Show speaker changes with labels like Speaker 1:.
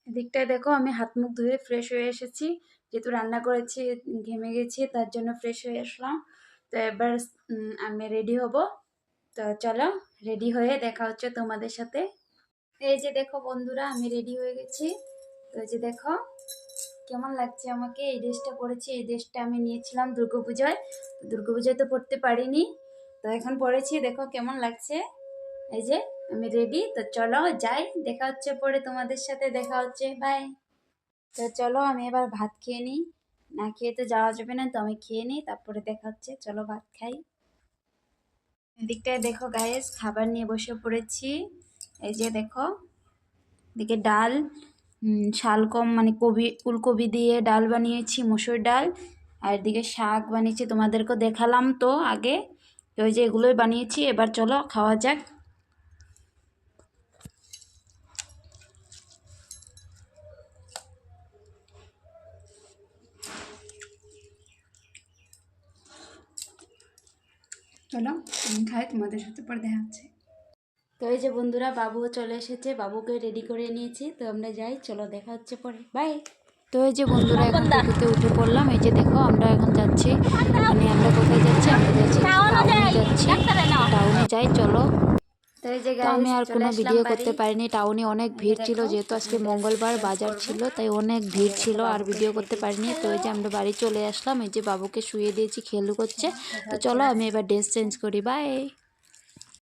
Speaker 1: এদিকটায় দেখো আমি হাত মুখ ধুয়ে ফ্রেশ হয়ে এসেছি, যেহেতু রান্না করেছি ঘেমে গেছি তার জন্য ফ্রেশ হয়ে আসলাম। তো এবার আমি রেডি হব। তো চলো রেডি হয়ে দেখা হচ্ছে তোমাদের সাথে। এই যে দেখো বন্ধুরা আমি রেডি হয়ে গেছি। তো এই যে দেখো কেমন লাগছে আমাকে, এই ড্রেসটা পরেছি। এই ড্রেসটা আমি নিয়েছিলাম দুর্গাপূজায়, দুর্গাপূজায় তো পরতে পারিনি, তো এখন পরেছি। দেখো কেমন লাগছে। এই যে আমি রেডি, তো চলো যাই, দেখা হচ্ছে পরে, তোমাদের সাথে দেখা হচ্ছে, বাই। তো চলো আমি এবার ভাত খেয়ে নিই, না খেয়ে তো যাওয়া যাবে না, তো আমি খেয়ে নিই তারপরে দেখা হচ্ছে। চলো ভাত খাই। এদিকটায় দেখো গাইস খাবার নিয়ে বসে পড়েছি। এই যে দেখো এদিকে ডাল, শালগম মানে ফুলকপি দিয়ে ডাল বানিয়েছি, মসুর ডাল। আর এদিকে শাক বানিয়েছি, তোমাদেরকে দেখালাম তো আগে। তো ওই যে এগুলোই বানিয়েছি, এবার চলো খাওয়া যাক। চলো আমি খাই, তোমাদের সাথে পরে দেখা হচ্ছে। তো এই যে বন্ধুরা বাবুও চলে এসেছে, বাবুকে রেডি করে নিয়েছি, তো আমরা যাই, চলো দেখা হচ্ছে পরে, বাই। তো এই যে বন্ধুরা এখন টোটোতে উঠে পড়লাম। এই যে দেখো আমরা এখন যাচ্ছি, মানে আমরা কোথায় যাচ্ছি, আমরা যাচ্ছি টাউনে যাই, চলো। তো এই যে আমি আর কোনো ভিডিও করতে পারিনি, টাউনে অনেক ভিড় ছিল, যেহেতু আজকে মঙ্গলবার বাজার ছিল, তাই অনেক ভিড় ছিল আর ভিডিও করতে পারিনি। তো এই যে আমরা বাড়ি চলে আসলাম। এই যে বাবুকে শুয়ে দিয়েছি, খেলু করছে। তো চলো আমি এবার ড্রেস চেঞ্জ করি, বাই।